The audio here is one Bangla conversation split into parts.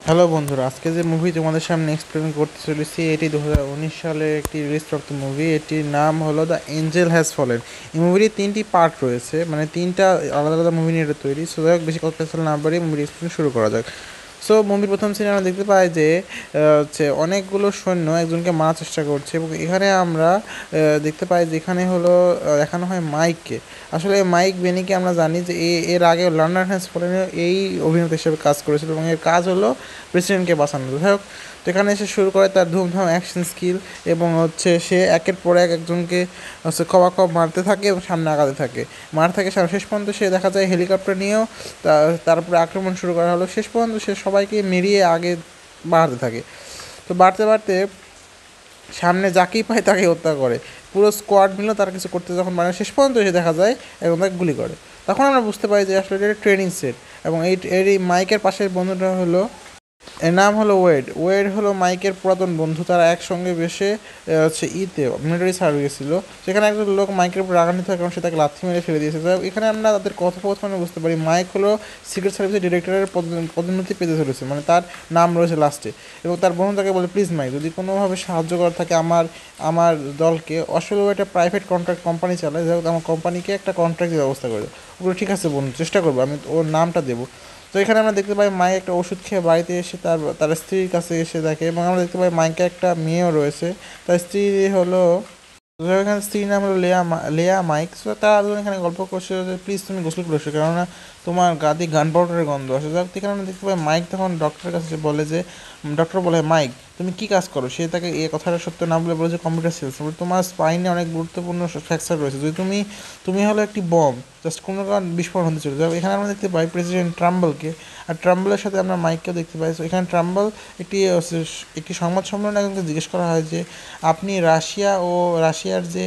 হ্যালো বন্ধুরা, আজকে যে মুভি তোমাদের সামনে এক্সপ্লেন করতে চলেছি এটি 2019 সালে একটি রিলিজপ্রাপ্ত মুভি। এটির নাম হলো দ্য এঞ্জেল হ্যাজ ফলেন। এই মুভির তিনটি পার্ট রয়েছে, মানে তিনটা আলাদা আলাদা মুভি নিয়ে এটা তৈরি। সো যাই হোক, বেশি কথা না বাড়িয়ে মুভির এক্সপ্লেন শুরু করা যাক। সো মুভির প্রথম সিনে আমরা দেখতে পাই যে হচ্ছে অনেকগুলো সৈন্য একজনকে মারার চেষ্টা করছে, এবং এখানে আমরা দেখতে পাই যে এখানে হলো দেখানো হয় মাইককে। আসলে মাইক বেনিকে আমরা জানি যে এর আগে লার্নার হ্যাজ ফলেনের এই অভিনেতা হিসেবে কাজ করেছিল, এবং এর কাজ হলো প্রেসিডেন্টকে বাঁচানো। যাই হোক, তো এখানে এসে শুরু করে তার ধুমধাম অ্যাকশন স্কিল, এবং হচ্ছে সে একের পর এক একজনকে হচ্ছে খপ মারতে থাকে এবং সামনে আগাতে থাকে, মারতে থাকে। শেষ পর্যন্ত সে দেখা যায় হেলিকপ্টার নিয়েও তারপরে আক্রমণ শুরু করা হলো। শেষ পর্যন্ত সে সবাইকে মেরিয়ে আগে বাড়তে থাকে। তো বাড়তে বাড়তে সামনে যাকেই পায় তাকে হত্যা করে। পুরো স্কোয়াড মিলেও তার কিছু করতে যখন মানে শেষ পর্যন্ত এসে দেখা যায় এবং তাকে গুলি করে। তখন আমরা বুঝতে পারি যে আসলে এটা ট্রেনিং সেট। এবং এই মাইকের পাশের বন্ধুটা হলো, এর নাম হলো ওয়েড। ওয়েড হলো মাইকের পুরাতন বন্ধু। তারা একসঙ্গে বেশে হচ্ছে মিলিটারি সার্ভিস ছিল। সেখানে একজন লোক মাইকের উপর রাগান্বিত হয় কারণ সে তাকে লাথি মেরে ফেলে দিয়েছে। এখানে আমরা তাদের কথোপকথনে বুঝতে পারি মাইক হলো সিক্রেট সার্ভিসের ডিরেক্টরের পদোন্নতি পেতে চলেছে, মানে তার নাম রয়েছে লাস্টে। এবং তার বন্ধু তাকে বলে, প্লিজ মাইক, যদি কোনোভাবে সাহায্য করার থাকে আমার আমার দলকে। আসলে ও একটা প্রাইভেট কন্ট্রাক্ট কোম্পানি চালায়, যাই হোক আমার কোম্পানিকে একটা কন্ট্রাক্টের ব্যবস্থা করে দেবো। ওগুলো ঠিক আছে বন্ধু, চেষ্টা করবো, আমি ওর নামটা দেবো। তো এখানে আমরা দেখতে পাই মাইক একটা ওষুধ খেয়ে বাড়িতে এসে তার তার স্ত্রীর কাছে এসে দেখে, এবং আমরা দেখতে পাই মাইকে একটা মেয়েও রয়েছে। তার স্ত্রী হলো, এখানে স্ত্রীর নাম হলো লেয়া মাইক। সো তারা দুজন এখানে গল্প করছে যে প্লিজ তুমি গোসল করে এসো, কেননা তোমার গা দিয়ে গান পাউডারের গন্ধ আসে। যাক, এখানে আমরা দেখতে পাই মাইক তখন ডক্টরের কাছে বলে যে, ডক্টর বলে, মাইক তুমি কী কাজ করো? সে তাকে এই কথাটা সত্য না বলে বলে যে কম্পিউটার সেলস। তোমার স্পাইনে অনেক গুরুত্বপূর্ণ ফ্র্যাকচার রয়েছে, যদি তুমি হলো একটি বম, জাস্ট কোনো কারণ বিস্ফোরণ হতে চলে যাবে। এখানে আমরা দেখতে পাই প্রেসিডেন্ট ট্রাম্বলকে, আর ট্রাম্বলের সাথে আমরা মাইককেও দেখতে পাই। তো এখানে ট্রাম্বল একটি সংবাদ সম্মেলনে একজনকে জিজ্ঞেস করা হয় যে আপনি রাশিয়ার যে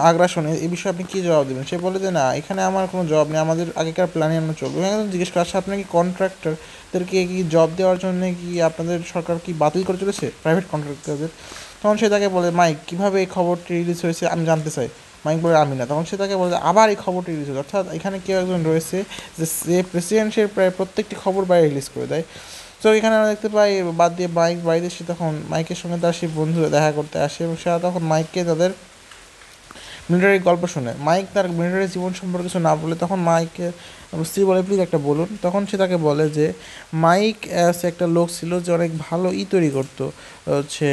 আগ্রাসন, এই বিষয়ে আপনি কী জবাব দেবেন? সে বলে যে না, এখানে আমার কোনো জবাব নেই, আমাদের আগেকার প্ল্যানে আমরা চলবো। এখানে জিজ্ঞেস করা আসছে আপনার কি কন্ট্রাক্টরদেরকে কি জব দেওয়ার জন্য কি আপনাদের সরকার কি বাতিল করে চলেছে প্রাইভেট কন্ট্রাক্টরদের? তখন সে তাকে বলে, মাইক কীভাবে এই খবরটি রিলিজ হয়েছে আমি জানতে চাই। মাইক বলে, আমি না। তখন সে তাকে বলে আবার এই খবরটি রিলিজ হয়েছে, অর্থাৎ এখানে কেউ একজন রয়েছে যে প্রেসিডেন্টের প্রায় প্রত্যেকটি খবর বাইরে রিলিজ করে দেয়। তো এখানে আমরা দেখতে পাই বাদ দিয়ে মাইক বাড়িতে এসে তখন মাইকের সঙ্গে তার সেই বন্ধু দেখা করতে আসে, এবং সে তখন মাইককে তাদের মিলিটারি গল্প শোনে। মাইক তার মিলিটারি জীবন সম্পর্কে কিছু না বলে তখন মাইকে স্ত্রী বলে, প্লিজ একটা বলুন। তখন সে তাকে বলে যে মাইক সে একটা লোক ছিল যে অনেক ভালো তৈরি করতো, হচ্ছে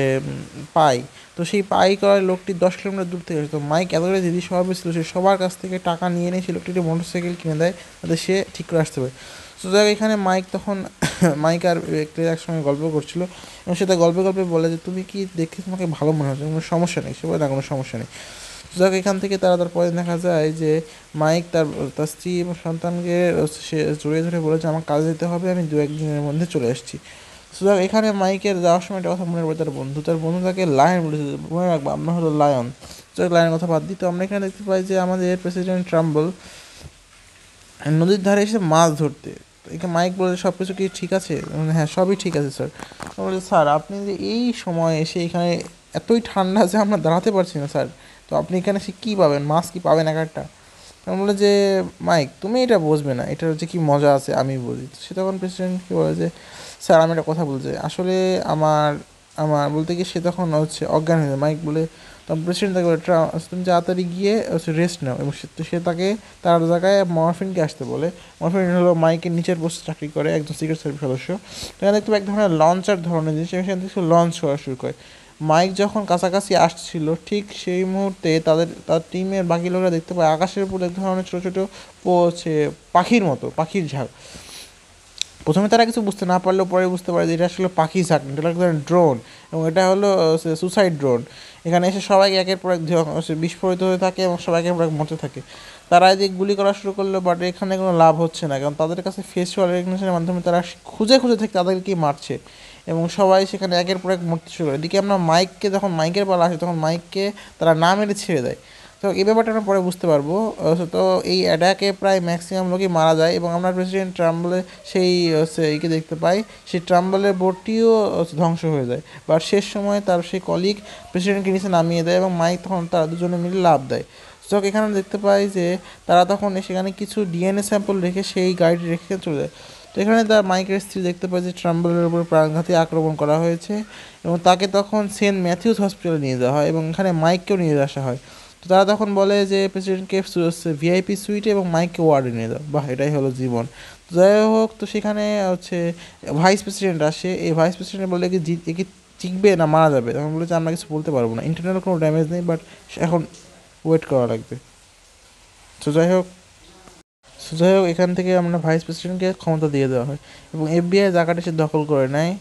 পাই। তো সেই পাই করার লোকটি 10 কিলোমিটার দূর থেকে আসে। তো মাইক এতটাই জেদি স্বভাবের ছিল, সে সবার কাছ থেকে টাকা নিয়ে এনে সেই লোকটি একটি মোটরসাইকেল কিনে দেয় যাতে সে ঠিক করে আসতে পারে। তো যাই এখানে মাইক তখন মাইক আর একসঙ্গে গল্প করছিল, এবং সে তার গল্পে গল্পে বলে যে তুমি কি দেখে তোমাকে ভালো মনে হচ্ছে, কোনো সমস্যা নেই। সে বলে না, কোনো সমস্যা নেই। যাক, এখান থেকে তারপরে দেখা যায় যে মাইক তার তার স্ত্রী এবং সন্তানকে সে জড়িয়ে ধরে বলেছে আমার কাজে যেতে হবে, আমি 2-1 দিনের মধ্যে চলে আসছি। সুতরাং এখানে মাইকের যাওয়ার সময় একটা কথা মনে পড়ে, তার বন্ধু তাকে লায়ন বলেছে, মনে রাখবো আমরা হলো লায়ন। যাক, লায়নের কথা বাদ দিই। তো আমরা এখানে দেখতে পাই যে আমাদের প্রেসিডেন্ট ট্রাম্বল নদীর ধারে এসে মাছ ধরতে। এখানে মাইক বলে, সব কিছু কি ঠিক আছে? হ্যাঁ, সবই ঠিক আছে স্যার। বলে, স্যার আপনি যে এই সময় এসে এখানে, এতই ঠান্ডা যে আমরা দাঁড়াতে পারছি না স্যার, তো আপনি এখানে এসে কী পাবেন? মাছ কি পাবেন এক একটা? তখন বলে যে মাইক তুমি এটা বুঝবে না, এটার হচ্ছে কি মজা আছে আমি বুঝি। তো সে তখন প্রেসিডেন্টকে বলে যে স্যার আমি একটা কথা বলতে চাই, আসলে আমার আমার বলতে গিয়ে সে তখন হচ্ছে অজ্ঞান হয়ে যায়। মাইক বলে, তখন প্রেসিডেন্ট তাকে বলে তুমি তাড়াতাড়ি গিয়ে হচ্ছে রেস্ট নাও, এবং সে তাকে তার জায়গায় মরফিনকে আসতে বলে। মরফিন হলো মাইকের নিচের পোস্টে চাকরি করে, একজন সিক্রেট সার্ভিস সদস্য। এখানে দেখতে এক ধরনের লঞ্চার ধরনের জিনিস, সেখান থেকে লঞ্চ করা শুরু করে। মাইক যখন কাছাকাছি আসছিল ঠিক সেই মুহূর্তে তার টিমের বাকি লোকরা দেখতে পায় আকাশের উপর এক ধরনের ছোটো ছোটো হচ্ছে পাখির মতো, পাখির ঝাঁক। প্রথমে তারা কিছু বুঝতে না পারলেও পরে বুঝতে পারে যে এটা আসলে পাখি ঝাঁক, এটা এক ধরনের ড্রোন, এবং এটা হলো সুসাইড ড্রোন। এখানে এসে সবাইকে একের পর এক বিস্ফোরিত হতে থাকে এবং সবাই একের পর এক মরতে থাকে। তারা এদিকে গুলি করা শুরু করলো, বাট এখানে কোনো লাভ হচ্ছে না, কারণ তাদের কাছে ফেসিয়াল রেকগনিশনের মাধ্যমে তারা খুঁজে খুঁজে থেকে তাদেরকেই মারছে, এবং সবাই সেখানে একের পর এক মরতে শুরু করে। এদিকে আমরা মাইককে, যখন মাইকের পালা আসে তখন মাইককে তারা না মেরে ছেড়ে দেয়। তো এই ব্যাপারটা আমরা পরে বুঝতে পারবো। তো এই অ্যাটাকে প্রায় ম্যাক্সিমাম লোকই মারা যায়, এবং আমরা প্রেসিডেন্ট ট্রাম্বলের সেই এইকে দেখতে পাই, সেই ট্রাম্বলের বোটটিও ধ্বংস হয়ে যায়। বাট শেষ সময় তার সেই কলিগ প্রেসিডেন্টকে নিচে নামিয়ে দেয়, এবং মাইক তখন তারা দুজনে মিলে লাভ দেয়। তো এখানে দেখতে পাই যে তারা তখন সেখানে কিছু ডিএনএ স্যাম্পল রেখে সেই গাড়িটি রেখে চলে যায়। তো এখানে তার মাইকের স্ত্রী দেখতে পায় যে ট্রাম্বলের উপর প্রাণঘাতী আক্রমণ করা হয়েছে এবং তাকে তখন সেন্ট ম্যাথিউস হসপিটালে নিয়ে যাওয়া হয় এবং এখানে মাইককেও নিয়ে আসা হয়। তো তারা তখন বলে যে প্রেসিডেন্টকে ভিআইপি সুইটে এবং মাইককে ওয়ার্ডে নিয়ে দাও। বাহ, এটাই হলো জীবন। যাই হোক, তো সেখানে হচ্ছে ভাইস প্রেসিডেন্ট আসে। এই ভাইস প্রেসিডেন্ট বলে কি একে টিকবে না মারা যাবে, তখন বলে যে আমরা কিছু বলতে পারবো না, ইন্টারনাল কোনো ড্যামেজ নেই, বাট এখন ওয়েট করা লাগবে। তো যাই হোক এখান থেকে আমরা ভাইস প্রেসিডেন্টকে ক্ষমতা দিয়ে দেওয়া হয় এবং এফবিআই জায়গাটা সে দখল করে নেয়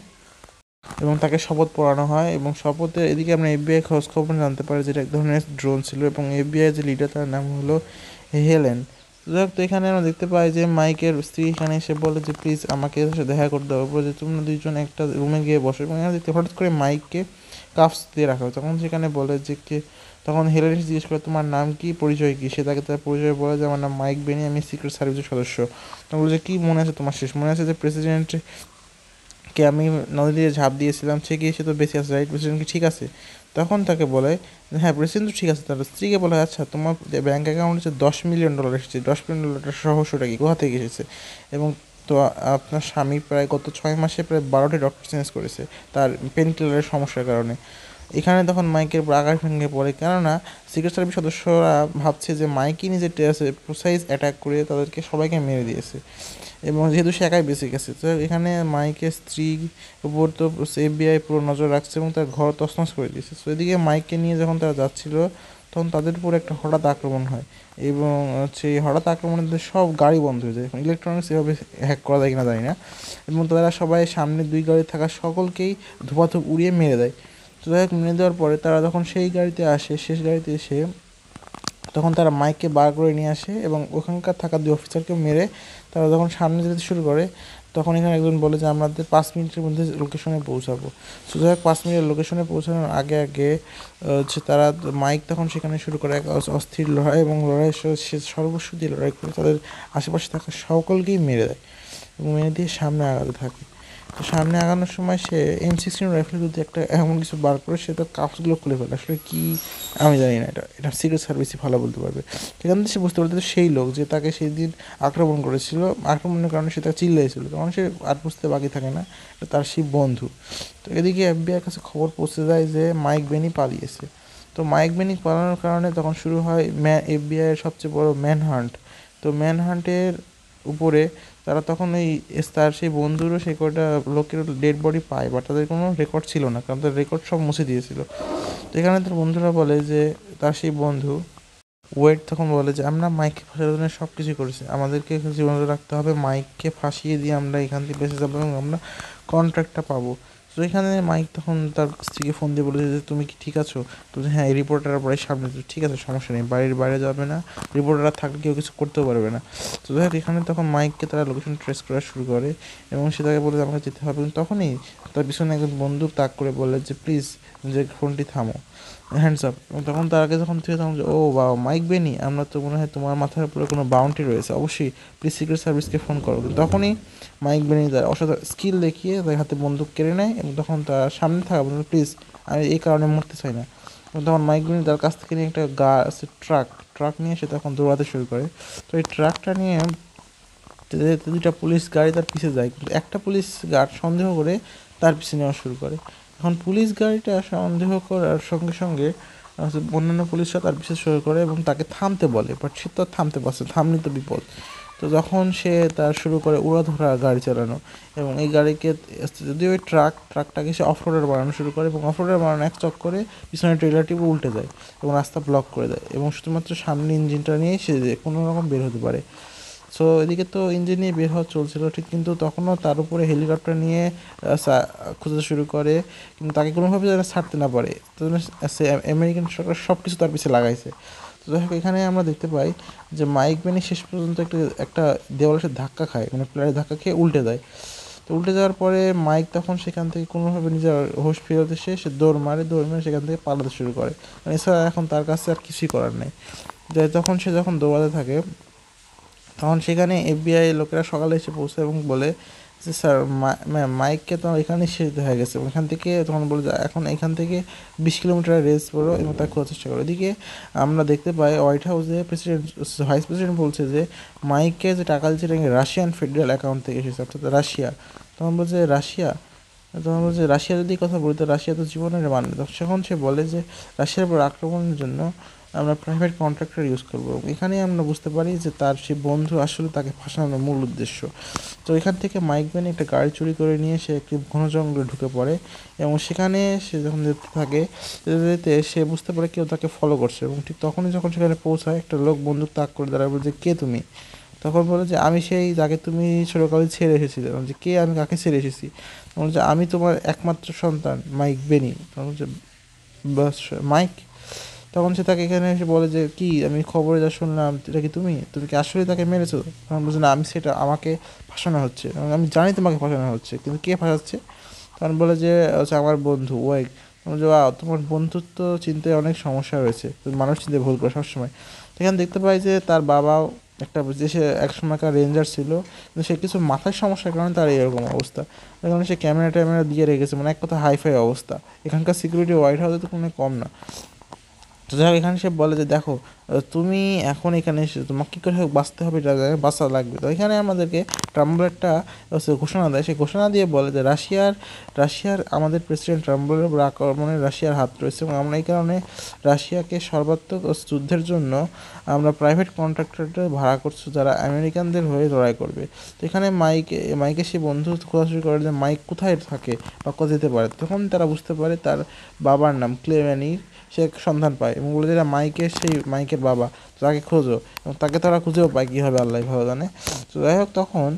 এবং তাকে শপথ পড়ানো হয় এবং শপথের এদিকে আমরা এফবিআই খোঁজ খবর জানতে পারি যেটা এক ধরনের ড্রোন ছিল এবং এফবিআই যে লিডার তার নাম হলো হেলেন। যাই হোক, তো এখানে আমরা দেখতে পাই যে মাইকের স্ত্রী এখানে এসে বলে যে প্লিজ আমাকে এর সাথে দেখা করতে হবে, বলে যে তোমরা দুইজন একটা রুমে গিয়ে বসো এবং এখানে দেখতে হঠাৎ করে মাইককে কাফস দিয়ে রাখা হয়। তখন সেখানে বলে যে তখন হেলেন জিজ্ঞেস করে তোমার নাম কি, পরিচয় কি। সে তাকে তার পরিচয় বলে যে আমার নাম মাইক বেনি, আমি সিক্রেট সার্ভিসের সদস্য। তখন বলে যে কী মনে আছে তোমার, শেষ মনে আছে যে প্রেসিডেন্টকে আমি নদী দিয়ে ঝাঁপ দিয়েছিলাম, সে তো বেঁচে আছে রাইট, প্রেসিডেন্ট কি ঠিক আছে? তখন তাকে বলে হ্যাঁ প্রেসিডেন্ট তো ঠিক আছে। তার স্ত্রীকে বলে আচ্ছা তোমার ব্যাঙ্ক অ্যাকাউন্টে যে $10 মিলিয়ন এসেছে, $10 মিলিয়ন রহস্যটা কি, কোথা থেকে এসেছে? এবং তো আপনার স্বামী প্রায় গত 6 মাসে প্রায় 12টি ডক্টর চেঞ্জ করেছে তার পেন কিলারের সমস্যার কারণে। এখানে তখন মাইকের আকাশ ভেঙে পড়ে, কেননা সিক্রেট সার্ভিস সদস্যরা ভাবছে যে মাইকই নিজে প্রিসাইজ অ্যাটাক করে তাদেরকে সবাইকে মেরে দিয়েছে এবং যেহেতু সে একাই বেঁচে গেছে। তো এখানে মাইকের স্ত্রীর উপর তো এফবিআই পুরো নজর রাখছে এবং তার ঘর তছনছ করে দিয়েছে। তো এদিকে মাইককে নিয়ে যখন তারা যাচ্ছিল তখন তাদের উপর একটা হঠাৎ আক্রমণ হয় এবং সেই হঠাৎ আক্রমণের সব গাড়ি বন্ধ হয়ে যায়। এখন ইলেকট্রনিক্স এভাবে হ্যাক করা যায় কিনা জানি না, এবং তারা সবাই সামনে 2 গাড়ি থাকা সকলকেই ধোপাধোপ উড়িয়ে মেরে দেয়। তো যাই হোক, মেরে দেওয়ার পরে তারা যখন সেই গাড়িতে আসে, শেষ গাড়িতে এসে তখন তারা মাইককে বার করে নিয়ে আসে এবং ওখানকার থাকা 2 অফিসারকেও মেরে তারা যখন সামনে যেতে শুরু করে তখন এখানে একজন বলে যে আমাদের 5 মিনিটের মধ্যে লোকেশনে পৌঁছাবো। সো যাই হোক, 5 মিনিটের লোকেশনে পৌঁছানোর আগে আগে হচ্ছে তারা মাইক তখন সেখানে শুরু করে এক অস্থির লড়াই এবং লড়াই সে সর্বস্ব দিয়ে লড়াই করে তাদের আশেপাশে থাকা সকলকেই মেরে দেয় এবং মেরে দিয়ে সামনে আগাতে থাকে। তো সামনে আগানোর সময় সে M16 রাইফেলের মধ্যে একটা এমন কিছু বার করে সে তার কাপসগুলো খুলে ফেলে। আসলে কি আমি জানি না, এটা সিক্রেট সার্ভিসই ভালো বলতে পারবে। সেখান থেকে সে বুঝতে পারতো সেই লোক যে তাকে সেই দিন আক্রমণ করেছিল, আক্রমণের কারণে সে তাকে চিল্লাইছিল, তখন সে আর বুঝতে বাকি থাকে না তার সেই বন্ধু। তো এদিকে এফবিআইয়ের কাছে খবর পৌঁছে যায় যে মাইক বেনি পালিয়েছে। তো মাইক বেনি পালানোর কারণে তখন শুরু হয় এফবিআইয়ের সবচেয়ে বড় ম্যানহান্ট। তো ম্যানহান্টের উপরে তারা তখন তার সেই বন্ধুরও সেই কটা লোকের ডেড বডি পায়, বাট তাদের কোনো রেকর্ড ছিল না কারণ তার রেকর্ড সব মুছে দিয়েছিল। তো এখানে তার বন্ধুরা বলে যে তার সেই বন্ধু ওয়েড তখন বলে যে আমরা মাইককে ফাঁসানোর জন্য সব কিছু করেছি, আমাদেরকে জীবনে রাখতে হবে, মাইককে ফাঁসিয়ে দিয়ে আমরা এখান থেকে বেঁচে যাবো এবং আমরা কন্ট্রাক্টটা পাবো। তো এখানে মাইক তখন তার স্ত্রীকে ফোন দিয়ে বলেছে যে তুমি কি ঠিক আছো? তো হ্যাঁ, এই রিপোর্টার বাড়ির সামনে, তো ঠিক আছে সমস্যা নেই, বাড়ির বাইরে যাবে না, রিপোর্টার থাকলে কেউ কিছু করতেও পারবে না। তো যাই হোক, এখানে তখন মাইককে তারা লোকেশন ট্রেস করা শুরু করে এবং সে তাকে বলে যে আমাকে যেতে হবে, কিন্তু তখনই তার পিছনে একজন বন্দুক তাক করে বলে যে প্লিজ যে ফোনটি থামো, হ্যান্ডস আপ। এবং তখন তার আগে যখন থেকে তখন ও বা মাইক বেনি, আমরা তো মনে হয় তোমার মাথার উপরে কোনো বাউন্টি রয়েছে, অবশ্যই প্লিজ সিক্রেট সার্ভিসকে ফোন করো। তখনই মাইক বেনি তার অসাধারণ স্কিল দেখিয়ে তার হাতে বন্দুক কেড়ে নেয় এবং তখন তার সামনে থাকা বন্ধু প্লিজ আমি এই কারণে মরতে চাই না। এবং তখন মাইক বেনি তার কাছ থেকে নিয়ে একটা ট্রাক নিয়ে সে তখন দৌড়াতে শুরু করে। তো এই ট্রাকটা নিয়ে 2টা পুলিশ গাড়ি তার পিছে যায়, কিন্তু একটা পুলিশ গার্ড সন্দেহ করে তার পিছনে নেওয়া শুরু করে। এখন পুলিশ গাড়িটা সন্দেহ করার সঙ্গে সঙ্গে অন্যান্য পুলিশরা তার পিছনে শুরু করে এবং তাকে থামতে বলে, বাট সে তো থামতে পারছে, থামনি তো বিপদ। তো যখন সে তার শুরু করে উড়াধরা গাড়ি চালানো এবং এই গাড়িকে যদিও ওই ট্রাকটাকে সে অফরোডার বানানো শুরু করে এবং অফরোডার বানানো এক চক্করে পিছনে ট্রেলারটি উল্টে যায় এবং রাস্তা ব্লক করে দেয় এবং শুধুমাত্র সামনে ইঞ্জিনটা নিয়ে সে কোনো রকম বের হতে পারে। সো এদিকে তো ইঞ্জিন নিয়ে বের হওয়া চলছিল ঠিক, কিন্তু তখনও তার উপরে হেলিকপ্টার নিয়ে খুঁজতে শুরু করে, কিন্তু তাকে কোনোভাবে যেন ছাড়তে না পারে, তো সে আমেরিকান সরকার সব কিছু তার পিছিয়ে লাগাইছে। তো যাই হোক, এখানে আমরা দেখতে পাই যে মাইক বেনি শেষ পর্যন্ত একটা দেওয়ালের সাথে ধাক্কা খায়, মানে প্লেয়ারের ধাক্কা খেয়ে উল্টে দেয়। তো উল্টে যাওয়ার পরে মাইক তখন সেখান থেকে কোনোভাবে নিজের হোশ ফেরত এসে সে দৌড় মারে সেখান থেকে পালাতে শুরু করে, মানে এছাড়া এখন তার কাছে আর কিছুই করার নেই। তখন সে যখন দৌড়াতে থাকে তখন সেখানে এফবিআই লোকেরা সকালে এসে পৌঁছায় এবং বলে যে স্যার ম্যাম মাইককে তো এখানে শেষ হয়ে গেছে, এখান থেকে তখন বলে যে এখন এখান থেকে 20 কিলোমিটার রেস করো এবং তার খোঁজার চেষ্টা করো। এদিকে আমরা দেখতে পাই হোয়াইট হাউসে প্রেসিডেন্ট ভাইস প্রেসিডেন্ট বলছে যে মাইককে যে টাকা দিচ্ছে এটা রাশিয়ান ফেডারেল অ্যাকাউন্ট থেকে এসেছে, অর্থাৎ রাশিয়া। তখন বলছে রাশিয়া, তখন বলছে রাশিয়া যদি কথা বলি তো রাশিয়া তো জীবনের মানে, তখন সে বলে যে রাশিয়ার উপর আক্রমণের জন্য আমরা প্রাইভেট কন্ট্রাক্টর ইউজ করবো। এখানেই আমরা বুঝতে পারি যে তার সেই বন্ধু আসলে তাকে ফাঁসানোর মূল উদ্দেশ্য। তো এখান থেকে মাইক বেন একটা গাড়ি চুরি করে নিয়ে সে একটি ঘন জঙ্গলে ঢুকে পড়ে এবং সেখানে সে যখন যেতে থাকে যেতে যেতে সে বুঝতে পারে কেউ তাকে ফলো করছে এবং ঠিক তখনই যখন সেখানে পৌঁছায় একটা লোক বন্দুক তাক করে দাঁড়ায়, বলছে কে তুমি? তখন বলে যে আমি সেই যাকে তুমি ছোটোকালে ছেড়ে এসেছিলে। যে কে, আমি কাকে ছেড়ে এসেছি? তখন বলছে আমি তোমার একমাত্র সন্তান মাইক বেনি। তখন বলছে বাস মাইক। তখন সে তাকে এখানে এসে বলে যে কি আমি খবরে যা শুনলাম এটা কি তুমি, তুমি কি আসলে তাকে মেরেছো? তখন বলছে না, আমি সেটা আমাকে ফাঁসানো হচ্ছে, আমি জানি তোমাকে ফাঁসানো হচ্ছে, কিন্তু কে ফাঁসাচ্ছে? তখন বলে যে হচ্ছে আমার বন্ধু ওয়াইক। যে তোমার বন্ধুত্ব চিন্তায় অনেক সমস্যা রয়েছে, তুমি মানুষ চিনতে ভুল করো সবসময়। সেখানে দেখতে পাই যে তার বাবাও একটা যে সে এক সময়কার রেঞ্জার ছিল, কিন্তু সে কিছু মাথার সমস্যার কারণে তার এরকম অবস্থা। তার কারণে সে ক্যামেরা ট্যামেরা দিয়ে রেখেছে, মানে এক কথা হাইফাই অবস্থা। এখানকার সিকিউরিটি হোয়াইট হাউসে তো কোনো কম না। তো যাই হোক এখানে সে বলে যে দেখো তুমি এখন এখানে এসে তোমাকে কী করে হোক বাঁচতে হবে, এটা বাঁচা লাগবে। তো এখানে আমাদেরকে ট্রাম্বল একটা ঘোষণা দেয়, সে ঘোষণা দিয়ে বলে যে রাশিয়ার আমাদের প্রেসিডেন্ট ট্রাম্বলের উপর আক্রমণে রাশিয়ার হাত রয়েছে এবং আমরা এই কারণে রাশিয়াকে সর্বাত্মক যুদ্ধের জন্য আমরা প্রাইভেট কন্ট্রাক্টরদের ভাড়া করছি যারা আমেরিকানদের হয়ে লড়াই করবে। তো এখানে মাইকে সে বন্ধু খোঁজাখুঁজি করে যে মাইক কোথায় থাকে বা কোথায় যেতে পারে। তখন তারা বুঝতে পারে তার বাবার নাম ক্লেম্যানির, সে সন্ধান পায় এবং বলে যেটা মাইকের সেই মাইকের বাবা, তাকে খোঁজো। এবং তাকে তারা খুঁজেও পায় কীভাবে আল্লাহ ভালো জানে। তো যাই হোক তখন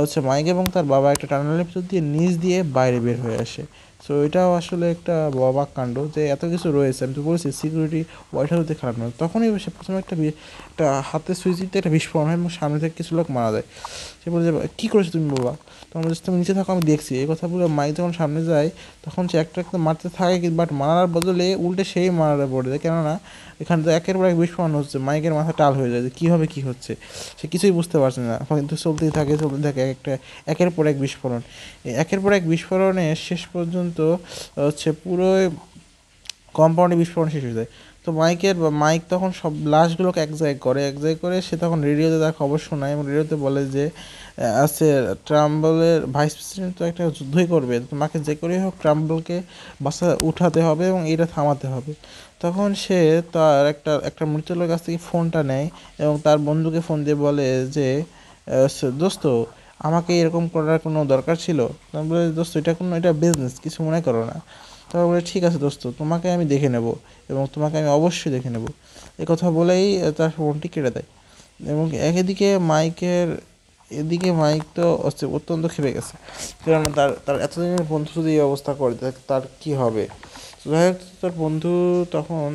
হচ্ছে মাইক এবং তার বাবা একটা টানেলের ভিতর দিয়ে নিচ দিয়ে বাইরে বের হয়ে আসে। সো এটাও আসলে একটা অবাক কাণ্ড যে এত কিছু রয়েছে। আমি তো বলেছি সিকিউরিটি হোয়াইট হাউসে খারাপ নয়। তখনই সে প্রথমে একটা হাতে সুইচ দিতে একটা বিস্ফোরণ হয় এবং সামনে থেকে কিছু লোক মারা যায়। সে বলে যে কী করেছো তুমি বাবা? তখন বলছে তুমি নিচে থাকো আমি দেখছি। এই কথা বলে মাইক যখন সামনে যায় তখন সে একটা একটা মারতে থাকে, বাট মারার বদলে উল্টে সেই মারাটা পড়ে যায়, কেননা এখানে তো একের পর এক বিস্ফোরণ হচ্ছে। মাইকের মাথা টাল হয়ে যায় যে কীভাবে কী হচ্ছে, সে কিছুই বুঝতে পারছে না। কিন্তু চলতেই থাকে একের পর এক বিস্ফোরণ। একের পর এক বিস্ফোরণে শেষ পর্যন্ত হচ্ছে পুরো কম্পাউন্ডে বিস্ফোরণ শেষ হয়ে যায়। তো মাইক তখন সব লাশগুলোকে এক জায়গায় করে সে তখন রেডিওতে তার খবর শোনায় এবং রেডিওতে বলে যে আছে ট্রাম্বলের ভাইস প্রেসিডেন্ট তো একটা যুদ্ধই করবে, তোমাকে যে করেই হোক ট্রাম্বলকে উঠাতে হবে এবং এটা থামাতে হবে। তখন সে তার একটা মৃত লোকের কাছ থেকে ফোনটা নেয় এবং তার বন্ধুকে ফোন দিয়ে বলে যে দোস্ত আমাকে এরকম করার কোনো দরকার ছিল? বলে দোস্ত এটা বিজনেস, কিছু মনে করো না। তারপর বলে ঠিক আছে দোস্ত, তোমাকে আমি দেখে নেব এবং তোমাকে আমি অবশ্যই দেখে নেব। এ কথা বলেই তার ফোনটি কেটে দেয়। এবং এদিকে মাইক তো অত্যন্ত খেপে গেছে, কেননা তার তার এতদিনের বন্ধু যদি এই অবস্থা করে তার কী হবে। যাই হোক তার বন্ধু তখন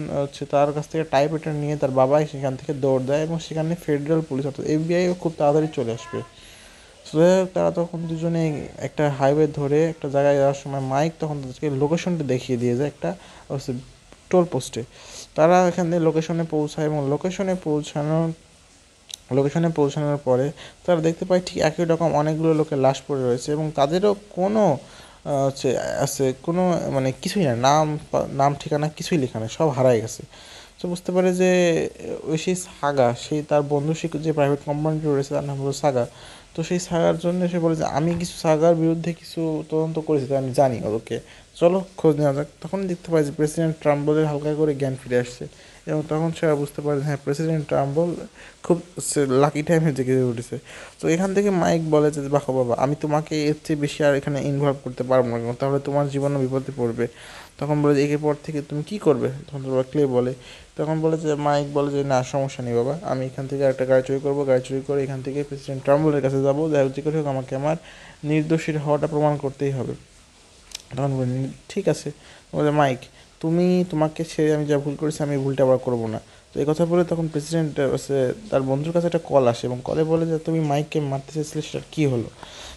তার কাছ থেকে টাইপরাইটার নিয়ে তার বাবাই সেখান থেকে দৌড় দেয় এবং সেখানে ফেডারেল পুলিশ অর্থাৎ এফবিআই খুব তাড়াতাড়ি চলে আসবে। যাই হোক তারা তখন দুজনে একটা হাইওয়ে ধরে একটা জায়গায় যাওয়ার সময় মাইক তখন তাদেরকে লোকেশনটা দেখিয়ে দিয়ে যায় একটা টোল পোস্টে। তারা এখান থেকে লোকেশনে পৌঁছায় এবং লোকেশনে পৌঁছানোর পরে তারা দেখতে পায় ঠিক একই রকম অনেকগুলো লোকের লাশ পড়ে রয়েছে এবং তাদেরও কোনো কোনো মানে কিছুই না, নাম ঠিকানা কিছুই লেখা নেই, সব হারায় গেছে। তো বুঝতে পারে যে ওই সেই সাগা, সেই তার বন্ধু যে প্রাইভেট কোম্পানিটি রয়েছে তার নাম হলো সাগা। তো সেই সাগার জন্য সে বলে যে আমি কিছু সাগার বিরুদ্ধে কিছু তদন্ত করেছি, তো আমি জানি ওকে, চলো খোঁজ নেওয়া যাক। তখন দেখতে পাই যে প্রেসিডেন্ট ট্রাম্বলের হালকা করে জ্ঞান ফিরে আসছে এবং তখন সে বুঝতে পারে হ্যাঁ প্রেসিডেন্ট ট্রাম্বল খুব লাকি টাইমে জেগে উঠেছে। তো এখান থেকে মাইক বলে যে বাবা বাবা আমি তোমাকে এর চেয়ে বেশি আর এখানে ইনভলভ করতে পারবো না, তাহলে তোমার জীবনও বিপদে পড়বে। তখন বলে যে এর পর থেকে তুমি কী করবে? তখন বাবা ক্লে বলে। তখন বলে যে মাইক বলে যে না সমস্যা নেই বাবা, আমি এখান থেকে একটা গাড়ি চুরি করবো, গাড়ি চুরি করে এখান থেকে প্রেসিডেন্ট ট্রাম্বলের কাছে যাবো, যাই হোক যে করে হোক আমাকে আমার নির্দোষীর হওয়াটা প্রমাণ করতেই হবে। তখন বলে ঠিক আছে। বলে মাইক তোমাকে ছেড়ে আমি যা ভুল করেছি আমি ভুলটা আবার করবো না। তো এই কথা বলে তখন প্রেসিডেন্ট তার বন্ধুর কাছে একটা কল আসে এবং কলে বলে যে তুমি মাইককে মারতে চেয়েছিলে সেটা কী হলো?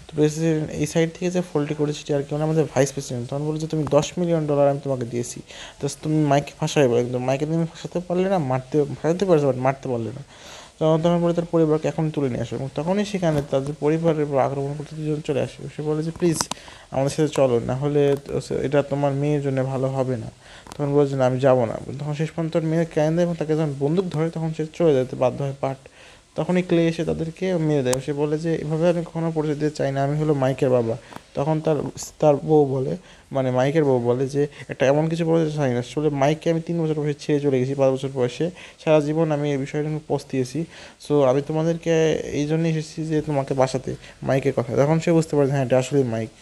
তো প্রেসিডেন্ট এই সাইড থেকে যে ফোনটি করেছে আর কি আমাদের ভাইস প্রেসিডেন্ট তখন বলে যে তুমি $10 মিলিয়ন আমি তোমাকে দিয়েছি, তো তুমি মাইককে ফাঁসাই বলে, কিন্তু মাইকে তুমি ফাঁসাতে পারলে না, ফাঁসাতে পারছো বাট মারতে পারলে না। তখন বলে তার পরিবারকে এখন তুলে নিয়ে আসে এবং তখনই সেখানে তাদের পরিবারের উপর আক্রমণ করতে দুজন চলে আসে। সে বলে যে প্লিজ আমাদের সাথে চলো, না হলে এটা তোমার মেয়ের জন্য ভালো হবে না। তখন বলে যে না আমি যাবো না। তখন শেষ পর্যন্ত তার মেয়ে কেন দেয় এবং তাকে যখন বন্দুক ধরে তখন সে চলে যেতে বাধ্য হয়। তখনই ক্লে এসে তাদেরকে মেরে দেয়। সে বলে যে এভাবে আমি কখনো পরিচয় দিতে চাই না, আমি হলো মাইকের বাবা। তখন তার বউ বলে, মানে মাইকের বউ বলে যে একটা এমন কিছু বলে চাই না, আসলে মাইককে আমি 3 বছর বয়সে ছেড়ে চলে গেছি, 5 বছর বয়সে। সারা জীবন আমি এই বিষয়টা নিয়ে পস্তিয়েছি। সো আমি তোমাদেরকে এই জন্যই এসেছি যে তোমাকে বাঁচাতে, মাইকের কথা। তখন সে বুঝতে পারে হ্যাঁ এটা আসলে মাইক।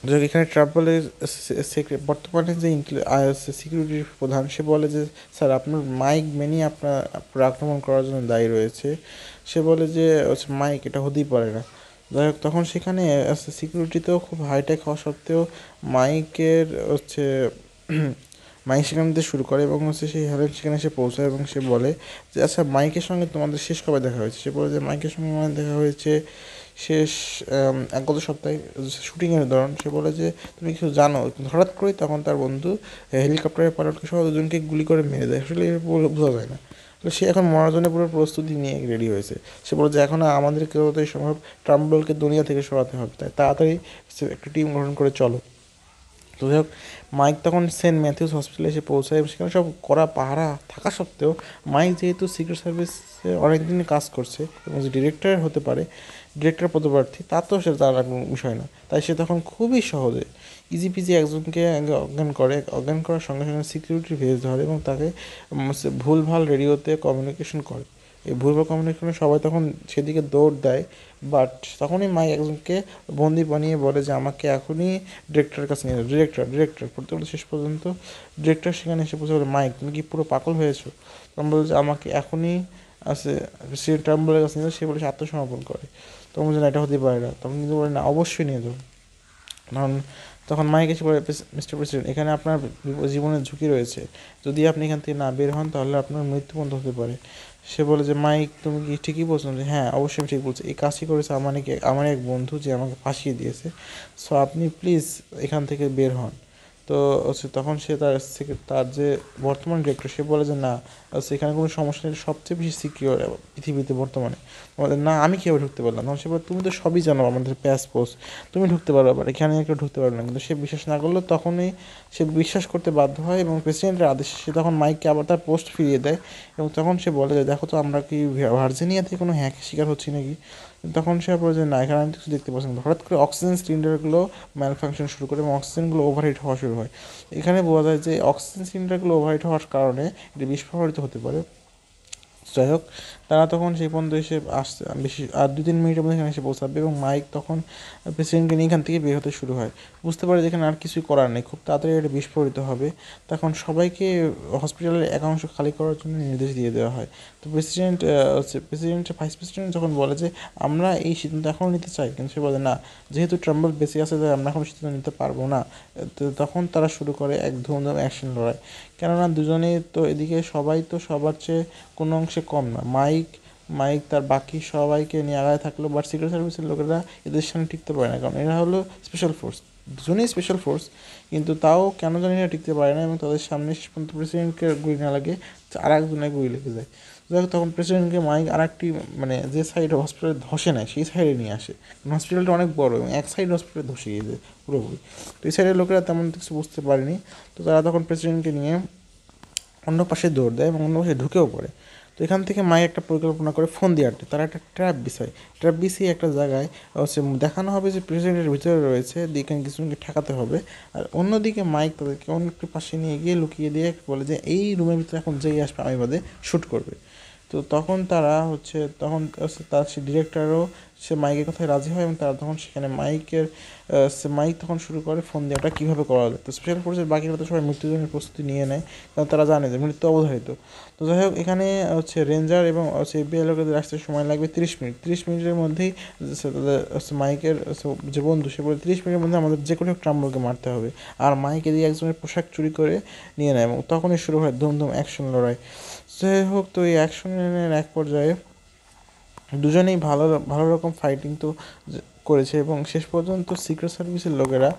যাক এখানে ট্রাভেলের বর্তমানে যে সিকিউরিটি প্রধান সে বলে যে স্যার আপনার মাইক মেনি আপনার আক্রমণ করার জন্য দায়ী রয়েছে। সে বলে যে হচ্ছে মাইক এটা হতেই পারে না। যাই হোক তখন সেখানে সিকিউরিটিতেও খুব হাইটেক হওয়া সত্ত্বেও মাইকের হচ্ছে মাইক সেখান থেকে শুরু করে এবং হচ্ছে সেই হেলেন সেখানে এসে পৌঁছায় এবং সে বলে যে আচ্ছা মাইকের সঙ্গে তোমাদের শেষ কবে দেখা হয়েছে। সে বলে যে মাইকের সঙ্গে আমার দেখা হয়েছে শেষ গত সপ্তাহে শুটিংয়ের দৌরান। সে বলে যে তুমি কিছু জানো। হঠাৎ করেই তখন তার বন্ধু হেলিকপ্টারের পাইলটকে সহ দুজনকে গুলি করে মেরে দেয়। আসলে বোঝা যায় না। সে এখন মরার জন্য পুরো প্রস্তুতি নিয়ে রেডি হয়েছে। সে বলে যে এখন আমাদেরকে যতই সম্ভব ট্রাম্বলকে দুনিয়া থেকে সরাতে হবে, তাই তাড়াতাড়ি একটা টিম গঠন করে চলো। তো যাই হোক মাইক তখন সেন্ট ম্যাথিউস হসপিটালে এসে পৌঁছায় এবং সেখানে সব কড়া পাহারা থাকা সত্ত্বেও মাইক যেহেতু সিক্রেট সার্ভিসে অনেকদিন কাজ করছে এবং যে ডিরেক্টর হতে পারে, ডিরেক্টর পদপ্রার্থী, তা তো সে তার কোনো বিষয় না। তাই সে তখন খুবই সহজে ইজি পিজি একজনকে অজ্ঞান করার সঙ্গে সঙ্গে সিকিউরিটি ভেজ ধরে এবং তাকে ভুলভাল রেডিওতে কমিউনিকেশন করে। এই ভুলভাল কমিউনিকেশনে সবাই তখন সেদিকে দৌড় দেয়। বাট তখনই মাইক একজনকে বন্দি বানিয়ে বলে যে আমাকে এখনই ডিরেক্টরের কাছে নিয়ে যাও। ডিরেক্টর পড়তে পড়তে শেষ পর্যন্ত ডিরেক্টর সেখানে এসে বলছে বলে মাইক তুমি কি পুরো পাগল হয়েছো। তখন বলে যে আমাকে এখনই আছে সে ট্রাম্বলের কাছে নিয়ে যাও। সে বলে সে আত্মসমর্পণ করে। তখন বলছে না এটা হতে পারে না। তখন কিন্তু বলে না অবশ্যই নিয়ে যাও। তখন তখন মাইক এসে বলে মিস্টার প্রেসিডেন্ট এখানে আপনার জীবনের ঝুঁকি রয়েছে, যদি আপনি এখান থেকে না বের হন তাহলে আপনার মৃত্যু পর্যন্ত হতে পারে। সে বলে যে মাইক তুমি কি ঠিকই বলছো। যে হ্যাঁ অবশ্যই আমি ঠিক বলছি, এই কাজটি করেছে আমার এক বন্ধু যে আমাকে ফাঁসিয়ে দিয়েছে। সো আপনি প্লিজ এখান থেকে বের হন। তো হচ্ছে তখন সে তার যে বর্তমান ডিরেক্টর সে বলে যে না সেখানে কোনো সমস্যা নেই, সবচেয়ে বেশি সিকিউর পৃথিবীতে বর্তমানে। আমাদের না আমি কীভাবে ঢুকতে পারলাম। তখন সে বলে তুমি তো সবই জানো আমাদের প্যাসপোর্ট, তুমি ঢুকতে পারো, আবার এখানে কেউ ঢুকতে পারবে না। কিন্তু সে বিশ্বাস না করলো, তখনই সে বিশ্বাস করতে বাধ্য হয় এবং প্রেসিডেন্টের আদেশে সে তখন মাইককে আবার তার পোস্ট ফিরিয়ে দেয়। এবং তখন সে বলে যে দেখো তো আমরা কি ভার্জিনিয়াতে কোনো হ্যাকের শিকার হচ্ছি নাকি। তখন সে বলে যে না এখানে আমি কিছু দেখতে পাচ্ছি না। হঠাৎ করে অক্সিজেন সিলিন্ডারগুলো ম্যাল ফাংশন শুরু করে এবং অক্সিজেনগুলো ওভারহিট হওয়া শুরু হয়। এখানে বোঝা যায় যে অক্সিজেন সিলিন্ডারগুলো ওভারহিট হওয়ার কারণে এটি বিস্ফোরিত হতে পারে। যাই হোক তারা তখন সেই পর্যন্ত এসে আসছে বেশি আর 2-3 মিনিটের মধ্যে এখানে এসে পৌঁছাবে এবং মাইক তখন প্রেসিডেন্টকে নিয়ে এখান থেকে বের হতে শুরু হয়। বুঝতে পারে যেখানে আর কিছুই করার নেই, খুব তাড়াতাড়ি এটা বিস্ফোরিত হবে। তখন সবাইকে হসপিটালের একাংশ খালি করার জন্য নির্দেশ দিয়ে দেওয়া হয়। তো ভাইস প্রেসিডেন্ট যখন বলে যে আমরা এই সিদ্ধান্ত এখনও নিতে চাই, কিন্তু সে বলে না যেহেতু ট্রাম্বল বেঁচে আছে তাই আমরা এখন সিদ্ধান্ত নিতে পারবো না। তো তখন তারা শুরু করে এক ধুমধাম অ্যাকশন লড়াই। কেননা দুজনেই তো এদিকে সবাই তো সবার চেয়ে কোনো অংশে কম না। মাইক তার বাকি সবাইকে নিয়ে আগায় থাকলো, বাট সিক্রেট সার্ভিসের লোকেরা এদের সামনে টিকতে পারে না, কারণ এরা হলো স্পেশাল ফোর্স, দুজনেই স্পেশাল ফোর্স। কিন্তু তাও কেন জানি না টিকতে পারে না এবং তাদের সামনে শেষ পর্যন্ত প্রেসিডেন্টকে গুলি না লাগে, আর একজনের গুলি লেগে যায়। যাই হোক তখন প্রেসিডেন্টকে মাইক আর একটি মানে যে সাইডে হসপিটালে ধসে নেয় সেই সাইডে নিয়ে আসে। হসপিটালটা অনেক বড় এবং এক সাইড হসপিটালে ধসে গিয়েছে পুরোপুরি। তো এই সাইডের লোকেরা তেমন কিছু বুঝতে পারেনি। তো তারা তখন প্রেসিডেন্টকে নিয়ে অন্য পাশে দৌড় দেয় এবং অন্য পাশে ঢুকেও পড়ে। তো এখান থেকে মাই একটা পরিকল্পনা করে ফোন দিয়ে আটে, তারা একটা ট্র্যাপ বিছিয়ে একটা জায়গায় হচ্ছে দেখানো হবে যে প্রেসিডেন্টের ভিতরে রয়েছে, দিকে কিছুজনকে ঠেকাতে হবে। আর অন্যদিকে মাইক তাদেরকে অন্য একটু পাশে নিয়ে গিয়ে লুকিয়ে দিয়ে বলে যে এই রুমের ভিতরে এখন যেই আসবে আমি বাদে শ্যুট করবে। তো তখন তারা তার সে ডিরেক্টরও সে মাইকের কথায় রাজি হয় এবং তারা তখন সেখানে মাইক তখন শুরু করে ফোন দেওয়াটা কীভাবে করা যায়। তো স্পেশাল ফোর্সের বাকিরা তো সবাই মৃত্যুজনের প্রস্তুতি নিয়ে নেয়, কারণ তারা জানে যে মৃত্যু অবধারিত। তো যাই হোক এখানে রেঞ্জার এবং এফবিআই লোকেদের আসতে সময় লাগবে 30 মিনিট। 30 মিনিটের মধ্যেই তাদের মাইকের যে বন্ধু সে বলে 30 মিনিটের মধ্যে আমাদের যে কোনো ট্রাম্বলকে মারতে হবে। আর মাইক এদিকে একজনের পোশাক চুরি করে নিয়ে নেয় এবং তখনই শুরু হয় ধুমধুম অ্যাকশন লড়াই। যাই হোক তো এই অ্যাকশনের এক পর্যায়ে দুজনেই ভালো ভালো রকম ফাইটিং তো করেছে এবং শেষ পর্যন্ত সিক্রেট সার্ভিসের লোকেরা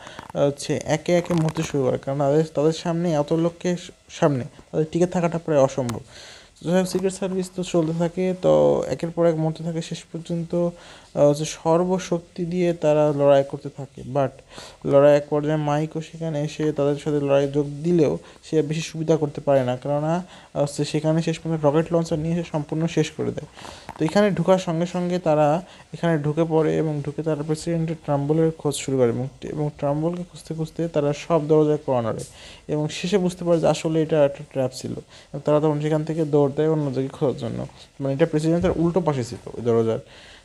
একে একে মরতে শুরু করে, কারণ তাদের সামনে এত লোককে সামনে তাদের টিকে থাকাটা প্রায় অসম্ভব। যাই হোক সিক্রেট সার্ভিস তো চলতে থাকে, তো একের পর এক মরতে থাকে, শেষ পর্যন্ত হচ্ছে সর্বশক্তি দিয়ে তারা লড়াই করতে থাকে। বাট লড়াই এক পর্যায়ে মাইকও সেখানে এসে তাদের সাথে লড়াই যোগ দিলেও সে বেশি সুবিধা করতে পারে না, কেননা হচ্ছে সেখানে শেষ পর্যন্ত রকেট লঞ্চার নিয়ে সে সম্পূর্ণ শেষ করে দেয়। তো এখানে ঢোকার সঙ্গে সঙ্গে তারা এখানে ঢুকে পড়ে এবং ঢুকে তারা প্রেসিডেন্টের ট্রাম্বলের খোঁজ শুরু করে এবং ট্রাম্বলকে খুঁজতে খুঁজতে তারা সব দরজায় কর্নারে, এবং শেষে বুঝতে পারে যে আসলে এটা একটা ট্র্যাপ ছিল। এবং তারা তখন সেখান থেকে দৌড় দেয় অন্য জায়গায় খোঁজার জন্য, মানে এটা প্রেসিডেন্টের উল্টো পাশে ছিল ওই দরজার।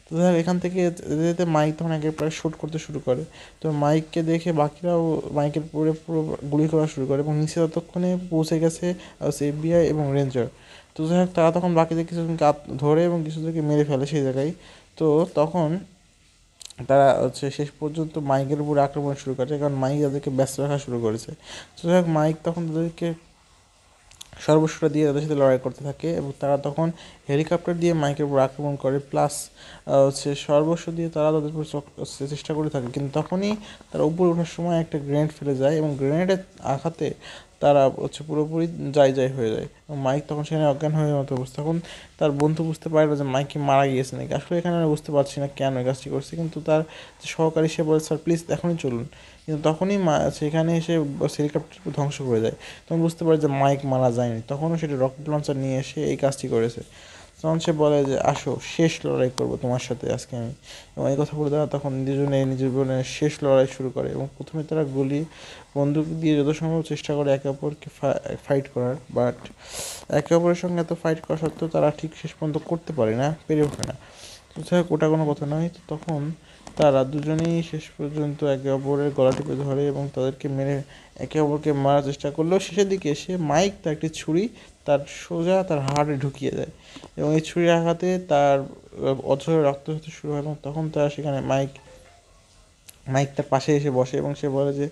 তো যাই হোক এখান থেকে যেতে যেতে মাইক তখন একের প্রায় শ্যুট করতে শুরু করে। তো মাইককে দেখে বাকিরাও মাইকের পুরো পুরো গুলি করা শুরু করে, এবং নিচে ততক্ষণে পৌঁছে গেছে এফবিআই এবং রেঞ্জার। তো যাই হোক তারা তখন বাকিদের কিছুজনকে ধরে এবং কিছুজনকে মেরে ফেলে সেই জায়গায়। তো তখন তারা হচ্ছে শেষ পর্যন্ত মাইকের উপর আক্রমণ শুরু করে, কারণ মাইক তাদেরকে ব্যস্ত রাখা শুরু করেছে। তো যাই হোক মাইক তখন তাদেরকে সর্বস্বটা দিয়ে তাদের সাথে লড়াই করতে থাকে, এবং তারা তখন হেলিকপ্টার দিয়ে মাইকের উপর আক্রমণ করে, প্লাস হচ্ছে সর্বস্ব দিয়ে তারা তাদের উপর চেষ্টা করে থাকে। কিন্তু তখনই তারা উপরে ওঠার সময় একটা গ্রেনেড ফেলে যায়, এবং গ্রেনেডের আঘাতে তারা হচ্ছে পুরোপুরি যায় হয়ে যায়, এবং মাইক তখন সেখানে অজ্ঞান হয়ে মতো অবস্থা। তখন তার বন্ধু বুঝতে পারে না যে মাইক মারা গিয়েছে নাকি, আসলে এখানে আমরা বুঝতে পারছি না কেন এই কাজটি করছে, কিন্তু তার যে সহকারী সে বলে স্যার প্লিজ এখনই চলুন, কিন্তু তখনই সেখানে এসে হেলিকপ্টার ধ্বংস করে যায়। তখন বুঝতে পারে যে মাইক মারা যায়নি, তখনও সেটা রকেট লঞ্চার নিয়ে এসে এই কাজটি করেছে। তখন সে বলে যে আসো শেষ লড়াই করবো তোমার সাথে আজকে আমি, এবং এই কথা বলে তারা তখন দুজনে নিজের জীবনের শেষ লড়াই শুরু করে। এবং প্রথমে তারা বন্দুক দিয়ে যত সম্ভব চেষ্টা করে একে অপরকে ফাইট করার, বাট একে অপরের সঙ্গে এত ফাইট করা সত্ত্বেও তারা ঠিক শেষ পর্যন্ত করতে পারে না, পেরে ওঠে না। তো যাই হোক ওটা কোনো কথা নয়। তো তখন তারা দুজনেই শেষ পর্যন্ত একে অপরের গলা টিপে ধরে এবং তাদেরকে মেরে একে অপরকে মারার চেষ্টা করলেও শেষের দিকে এসে মাইক তার একটি ছুরি তার সোজা তার হাড়ে ঢুকিয়ে দেয়, এবং এই ছুরির আঘাতে তার অঝরে রক্ত হতে শুরু হয়। এবং তখন তারা সেখানে মাইক তার পাশে এসে বসে, এবং সে বলে যে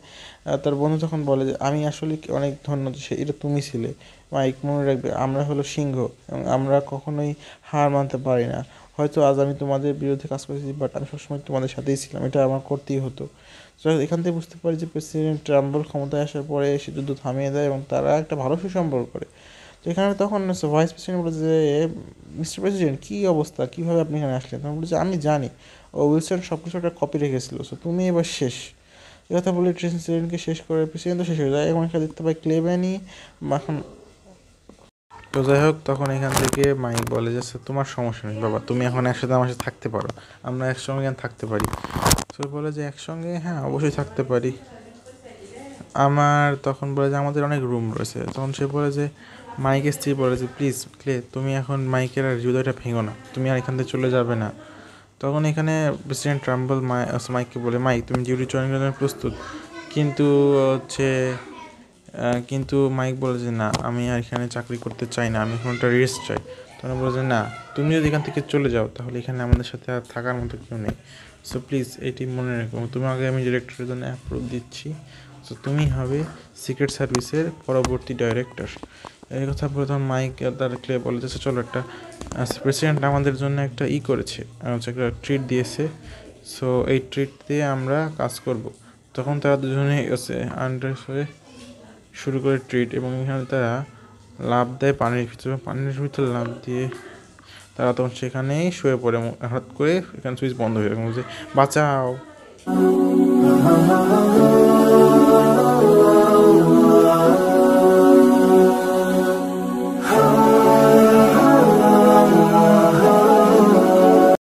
তার বন্ধু তখন বলে যে আমি আসলে অনেক ধন্য যে এটা তুমি ছিলে মাইক, মনে রাখবে আমরা হলো সিংহ এবং আমরা কখনোই হার মানতে পারি না। হয়তো আজ আমি তোমাদের বিরুদ্ধে কাজ করেছি, বাট আমি সবসময় তোমাদের সাথেই ছিলাম, এটা আমার করতেই হতো। তো এখান থেকে বুঝতে পারি যে প্রেসিডেন্ট ট্রাম্বল ক্ষমতায় আসার পরে সে যুদ্ধ থামিয়ে দেয় এবং তারা একটা ভালো সুসম্পর্ক করে। তো এখানে তখন ভাইস প্রেসিডেন্ট বলে যে মিস্টার প্রেসিডেন্ট কী অবস্থা, কীভাবে আপনি এখানে আসলেন? তখন বলে যে আমি জানি ও উইলসন সব কিছু একটা কপি রেখেছিল, সো তুমি এবার শেষ। এ কথা বলে প্রেসিডেন্টকে শেষ করে প্রেসিডেন্ট তো শেষ হয়ে যায়, এবং এখানে দেখতে পাই ক্লেভেনি এখন। তো যাই হোক তখন এখান থেকে মাইক বলে যে তোমার সমস্যা নেই বাবা, তুমি এখন একসাথে আমার সাথে থাকতে পারো, আমরা একসঙ্গে থাকতে পারি। তো বলে যে একসঙ্গে হ্যাঁ অবশ্যই থাকতে পারি। আমার তখন বলে যে আমাদের অনেক রুম রয়েছে। তখন সে বলে যে মাইকের স্ত্রী বলে যে প্লিজ ক্লে তুমি এখন মাইকের আর হৃদয়টা ভেঙো না, তুমি আর এখান থেকে চলে যাবে না। তখন এখানে প্রেসিডেন্ট ট্রাম্বল মাইককে বলে মাইক তুমি ডিউটি জয়েন করার জন্য প্রস্তুত? কিন্তু হচ্ছে কিন্তু মাইক বলে যে না আমি আর এখানে চাকরি করতে চাই না, আমি এখন একটা রেস্ট চাই। তখন বলে যে না তুমি যদি এখান থেকে চলে যাও তাহলে এখানে আমাদের সাথে আর থাকার মতো কেউ নেই, সো প্লিজ এটি মনে রেখো, তোমাকে আমি ডিরেক্টরের জন্য অ্যাপ্রুভ দিচ্ছি, সো তুমি হবে সিক্রেট সার্ভিসের পরবর্তী ডাইরেক্টর। এই কথা বলে তখন মাইক তার ক্লে বলে যে চলো একটা প্রেসিডেন্ট আমাদের জন্য একটা করেছে, একটা ট্রিট দিয়েছে, সো এই ট্রিট দিয়ে আমরা কাজ করব। তখন তারা দুজনেই আন্ডারস হয়ে শুরু করে ট্রিট, এবং এখানে তারা লাফ দেয় পানির ভিতরে লাফ দিয়ে তারা তখন সেখানেই শুয়ে পড়ে, হঠাৎ করে এখানে সুইচ বন্ধ হয়ে যায়, যে বাঁচাও।